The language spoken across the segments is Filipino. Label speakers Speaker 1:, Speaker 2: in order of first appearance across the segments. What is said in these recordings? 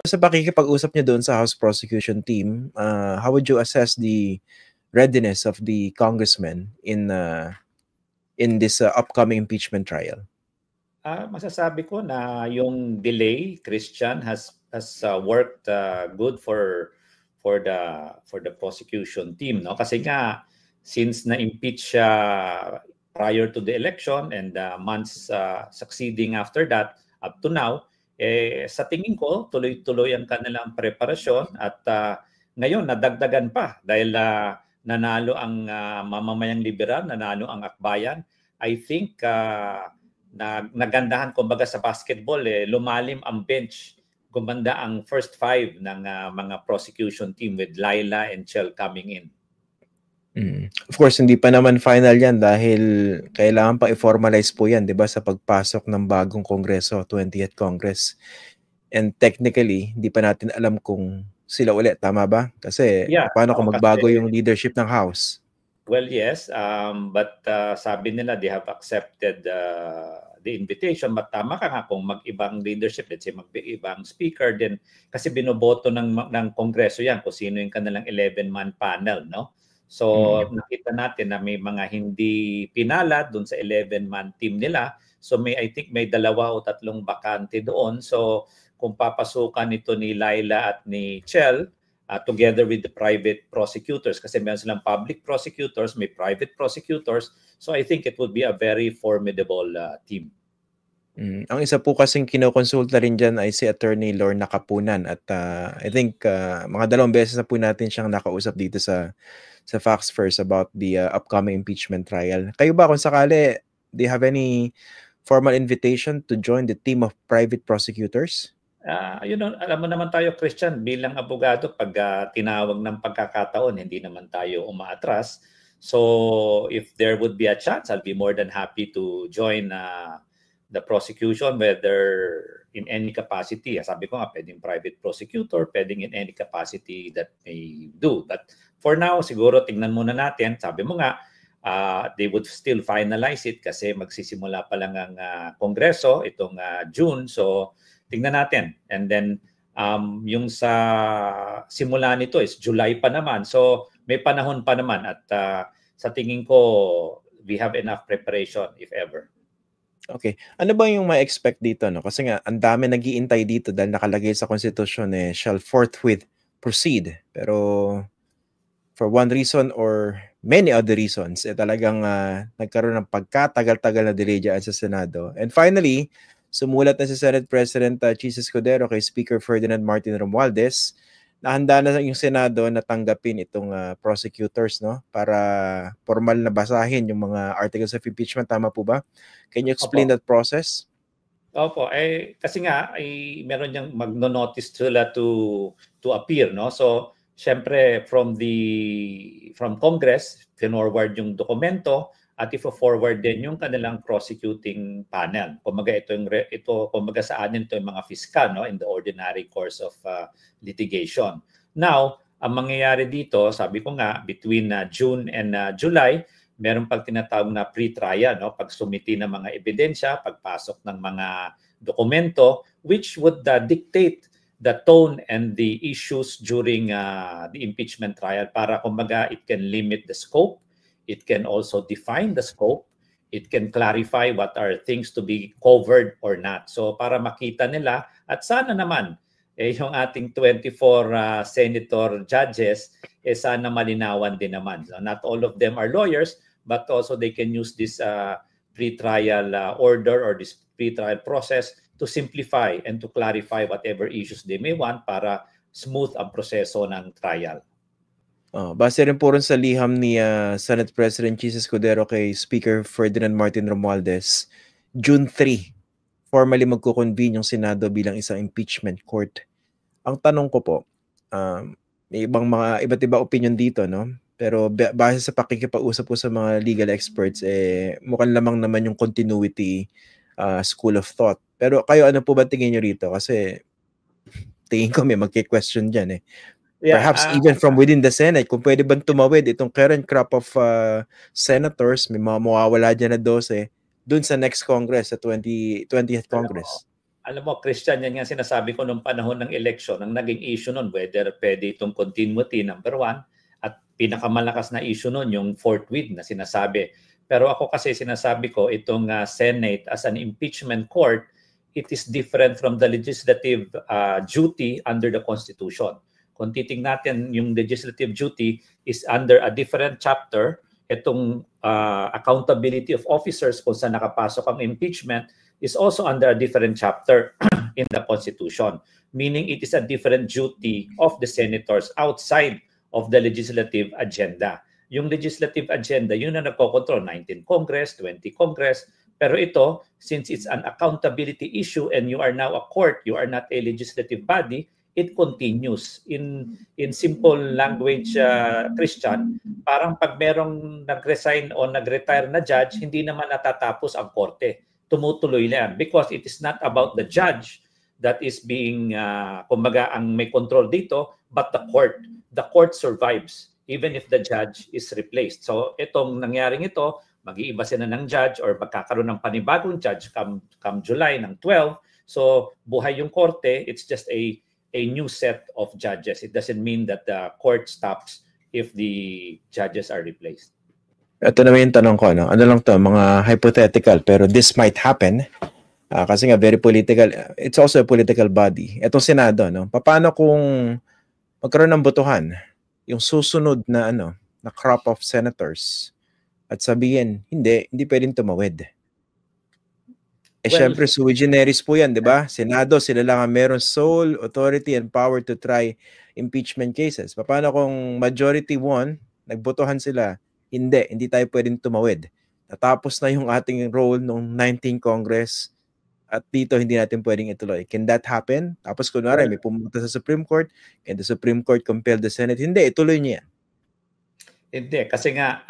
Speaker 1: Sa pakikipag-usap niyo doon sa House Prosecution Team, how would you assess the readiness of the congressmen in this upcoming impeachment trial?
Speaker 2: Masasabi ko na yung delay, Christian, has worked good for the prosecution team, no? Kasi nga since na-impeach siya prior to the election and months succeeding after that up to now, sa tingin ko tuloy-tuloy ang kanilang preparasyon at ngayon nadagdagan pa dahil nanalo ang mamamayang liberal, nanalo ang akbayan. I think nagandahan kumbaga sa basketball, lumalim ang bench, gumanda ang first five ng mga prosecution team with Laila and Chel coming in.
Speaker 1: Of course, hindi pa naman final yan dahil kailangan pa i-formalize po yan, di ba, sa pagpasok ng bagong Kongreso, 20th Congress. And technically, hindi pa natin alam kung sila ulit, tama ba? Kasi paano kung magbago yung leadership ng House?
Speaker 2: Well, yes, but sabi nila they have accepted the invitation. But tama ka nga kung mag-ibang leadership, let's say mag-ibang speaker din, kasi binoboto ng Kongreso yan kung sino yung kanilang 11-man panel, no? So nakita natin na may mga hindi pinala doon sa 11-man team nila. So I think may 2 o 3 bakante doon. So kung papasukan ito ni Laila at ni Chel, together with the private prosecutors, kasi meron silang public prosecutors, may private prosecutors. So I think it would be a very formidable team.
Speaker 1: Ang isa po kasing kinokonsulta rin dyan ay si Attorney Lorna Kapunan at I think mga 2 beses na po natin siyang nakausap dito sa Facts First about the upcoming impeachment trial. Kayo ba kung sakali, do you have any formal invitation to join the team of private prosecutors?
Speaker 2: Alam mo naman tayo, Christian, bilang abogado, pag tinawag ng pagkakataon, hindi naman tayo umaatras. So if there would be a chance, I'll be more than happy to join the prosecution, whether in any capacity. Sabi ko nga, pwedeng private prosecutor, pwedeng in any capacity that may do. But for now, siguro tingnan muna natin. Sabi mo nga, they would still finalize it kasi magsisimula pa lang ang Kongreso itong June. So tingnan natin. And then yung sa simula nito is July pa naman. So may panahon pa naman at sa tingin ko we have enough preparation if ever.
Speaker 1: Okay. Ano ba yung ma-expect dito, no? Kasi nga ang dami nag-iintay dito dahil nakalagay sa konstitusyon shall forthwith proceed. Pero for one reason or many other reasons, talagang nagkaroon ng pagkatagal-tagal na delay dyan sa Senado. And finally, sumulat na si Senate President Chis Escudero kay Speaker Ferdinand Martin Romualdez na handa na yung Senado na tanggapin itong prosecutors, no, para formal na basahin yung mga articles of impeachment. Tama po ba? Can you explain that process?
Speaker 2: Opo, kasi nga meron yung magno-notice sila to appear, no? So syempre from Congress, forward yung dokumento at i-forward din yung kanilang prosecuting panel. Kumbaga kumbaga sa atin ito yung mga fiscal, no, in the ordinary course of litigation. Now, ang mangyayari dito, sabi ko nga, between June and July, meron pag tinatawag na pre-trial, no, pagsumiti ng mga ebidensya, pagpasok ng mga dokumento, which would dictate the tone and the issues during the impeachment trial para kumbaga it can limit the scope. It can also define the scope. It can clarify what are things to be covered or not. So para makita nila at sana naman yung ating 24 senator judges sana malinawan din naman. So not all of them are lawyers, but also they can use this pre-trial order or this pre-trial process to simplify and to clarify whatever issues they may want para smooth ang proseso ng trial.
Speaker 1: Base rin po rin sa liham ni Senate President Chis Escudero kay Speaker Ferdinand Martin Romualdez, June 3, formally magkukonvene yung Senado bilang isang impeachment court. Ang tanong ko po, may iba't iba opinion dito, no? Pero base sa pakikipag-usap ko sa mga legal experts, mukhang lamang naman yung continuity school of thought. Pero kayo, ano po ba tingin nyo rito? Kasi tingin ko may magki-question dyan Perhaps even from within the Senate, kung pwede bang tumawid itong current crop of senators, may mga mawawala dyan na 12, dun sa next Congress, sa 20th Congress.
Speaker 2: alam mo, Christian, yan nga sinasabi ko nung panahon ng election, ang naging issue nun, whether pwede itong continuity, number one, at pinakamalakas na issue nun, yung forthwith na sinasabi. Pero ako kasi sinasabi ko, itong Senate as an impeachment court, it is different from the legislative duty under the Constitution. Kung titingnan natin, yung legislative duty is under a different chapter. Itong accountability of officers kung saan nakapasok ang impeachment is also under a different chapter in the Constitution, meaning it is a different duty of the senators outside of the legislative agenda. Yung legislative agenda, yun na nagkocontrol, 19 Congress, 20 Congress, pero ito, since it's an accountability issue and you are now a court, you are not a legislative body, it continues. In simple language, Christian, parang pag merong nag-resign o nag-retire na judge, hindi naman natatapos ang korte. Tumutuloy lang because it is not about the judge that is being, kumbaga, ang may control dito, but the court. The court survives even if the judge is replaced. So itong nangyaring ito, mag-iiba sila ng judge or magkakaroon ng panibagong judge come July ng 12. So buhay yung korte, it's just a new set of judges. It doesn't mean that the court stops if the judges are replaced.
Speaker 1: Ito naman yung tanong ko, ano lang to, mga hypothetical, pero this might happen. Kasi nga, very political. It's also a political body. Itong Senado, no? Paano kung magkaroon ng botohan, yung susunod na, na crop of senators, at sabihin, hindi pwedeng tumawid. Syempre, sui generis po yan, di ba? Senado, sila lang ang meron sole authority and power to try impeachment cases. Paano kung majority won, nagbotohan sila, hindi tayo pwedeng tumawid. Natapos na yung ating role noong 19 Congress at dito hindi natin pwedeng ituloy. Can that happen? Tapos kunwari, may pumunta sa Supreme Court, can the Supreme Court compel the Senate? Hindi, ituloy niya.
Speaker 2: Hindi, kasi nga,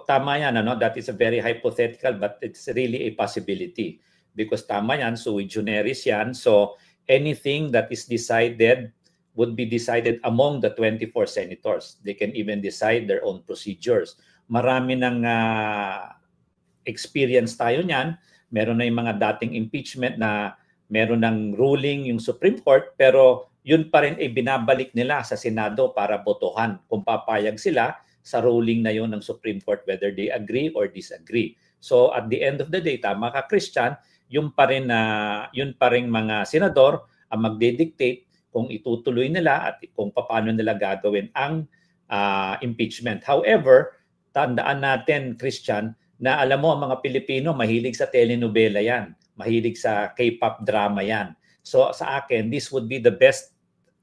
Speaker 2: tama yan, that is a very hypothetical but it's really a possibility. Because tama yan, sui generis yan. So anything that is decided would be decided among the 24 senators. They can even decide their own procedures. Marami ng experience tayo niyan. Meron na yung mga dating impeachment na meron ng ruling yung Supreme Court, pero yun pa rin ay binabalik nila sa Senado para botohan kung papayag sila sa ruling na yun ng Supreme Court, whether they agree or disagree. So at the end of the day, tama ka, Christian, yun pa rin mga senador ang magdedictate kung itutuloy nila at kung paano nila gagawin ang impeachment. However, tandaan natin, Christian, na alam mo ang mga Pilipino mahilig sa telenovela yan, mahilig sa K-pop drama yan. So sa akin, this would be the best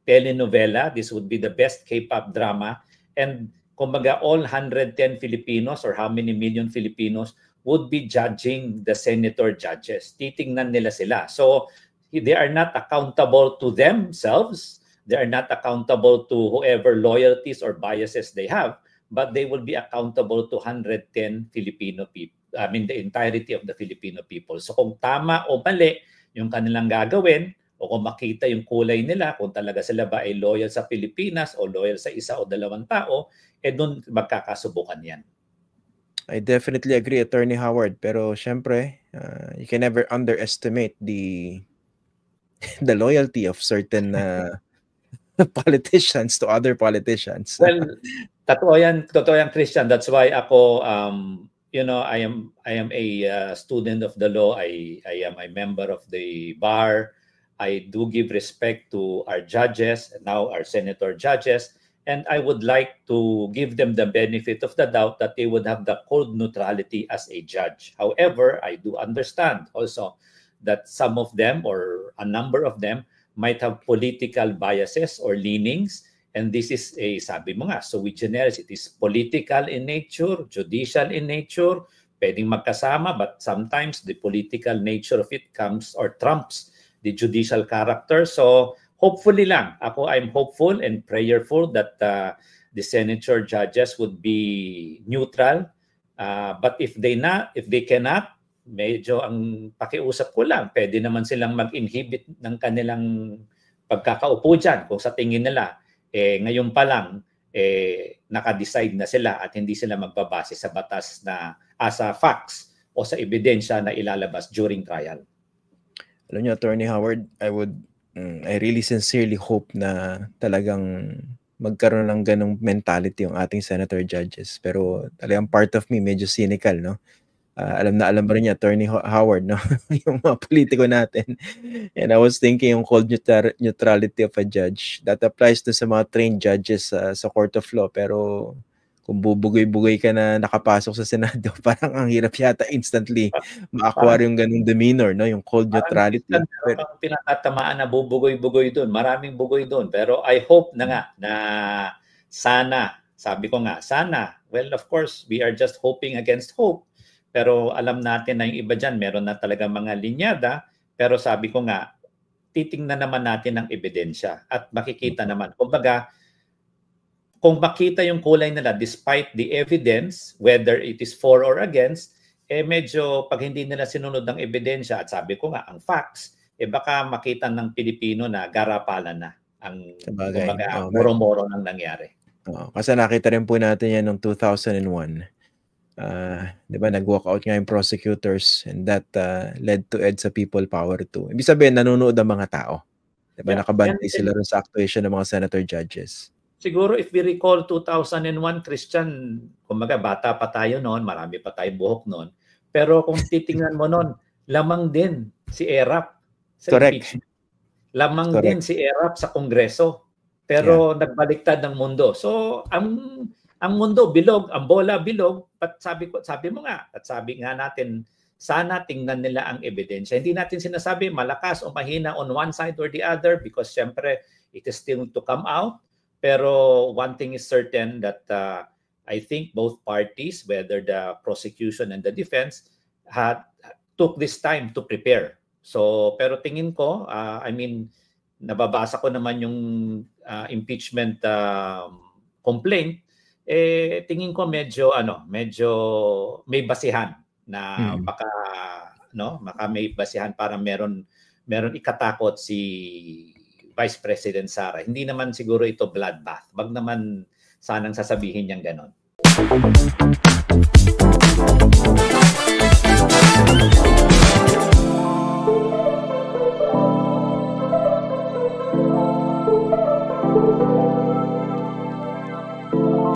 Speaker 2: telenovela, this would be the best K-pop drama, and kumbaga all 110 Filipinos or how many million Filipinos would be judging the senator judges. Titingnan nila sila. So they are not accountable to themselves. They are not accountable to whoever loyalties or biases they have, but they will be accountable to 110 Filipino people. I mean, the entirety of the Filipino people. So kung tama o mali yung kanilang gagawin, o kung makita yung kulay nila, kung talaga sila ba ay loyal sa Pilipinas o loyal sa isa o dalawang tao, doon magkakasubukan yan.
Speaker 1: I definitely agree, Attorney Howard. Pero syempre, you can never underestimate the loyalty of certain politicians to other politicians.
Speaker 2: Well, totoo yan, Christian. That's why ako, I am a student of the law. I am a member of the bar. I do give respect to our judges, now our senator judges, and I would like to give them the benefit of the doubt that they would have the cold neutrality as a judge. However, I do understand also that some of them or a number of them might have political biases or leanings, and this is sabi mo nga, sui generis, it is political in nature, judicial in nature, pwedeng magkasama, but sometimes the political nature of it comes or trumps the judicial character. So hopefully lang, I'm hopeful and prayerful that the senator judges would be neutral. But if they cannot, medyo ang pakiusap ko lang, pwede naman silang mag-inhibit ng kanilang pagkakaupo dyan kung sa tingin nila, ngayon pa lang, naka-decide na sila at hindi sila magbabase sa batas na sa facts o sa ebidensya na ilalabas during trial.
Speaker 1: alam niyo, Attorney Howard, I really sincerely hope na talagang magkaroon ng ganong mentality yung ating senator judges. Pero talagang part of me medyo cynical, no? Alam na alam ba rin niya, Attorney Howard, no? Yung mga politiko natin. And I was thinking yung cold neutrality of a judge, that applies to sa mga trained judges sa court of law. Pero kung bubugoy-bugoy ka na nakapasok sa Senado, parang ang hirap yata instantly ma-acquire yung ganung demeanor, no? Yung cold neutrality.
Speaker 2: Meron kang pinatatamaan na bubugoy-bugoy doon. Maraming bugoy doon. Pero I hope na nga na sana, sabi ko nga, sana. Well, of course, we are just hoping against hope. Pero alam natin na yung iba dyan, meron na talaga mga linyada. Pero sabi ko nga, titingnan naman natin ang ebidensya at makikita naman. Kumbaga, kung makita yung kulay nila despite the evidence, whether it is for or against, medyo pag hindi nila sinunod ng ebidensya at sabi ko nga, ang facts, baka makita ng Pilipino na garapalan na ang kumbaga, moro-moro nang nangyari.
Speaker 1: Kasi nakita rin po natin yan noong 2001. Di ba, nag-walk out nga yung prosecutors and that led to EDSA People Power 2. Ibig sabihin, nanonood ang mga tao. Di ba, nakabantay sila rin sa actuation ng mga senator judges.
Speaker 2: Siguro if we recall 2001, Christian, kumbaga bata pa tayo noon, marami pa tayong buhok noon. Pero kung titingnan mo noon, lamang din si ERAP sa impeachment. Lamang din si ERAP sa Kongreso. Pero nagbaliktad ng mundo. So ang mundo bilog, ang bola bilog, at sabi mo nga, at sabi nga natin, sana tingnan nila ang ebidensya. Hindi natin sinasabi malakas o mahina on one side or the other because syempre it is still to come out. Pero one thing is certain that I think both parties, whether the prosecution and the defense, took this time to prepare. So, pero tingin ko, I mean, nababasa ko naman yung impeachment complaint. Tingin ko medyo may basihan na baka may basihan para meron ikatakot si Vice President Sara. Hindi naman siguro ito bloodbath. Wag naman sanang sasabihin niyang ganon.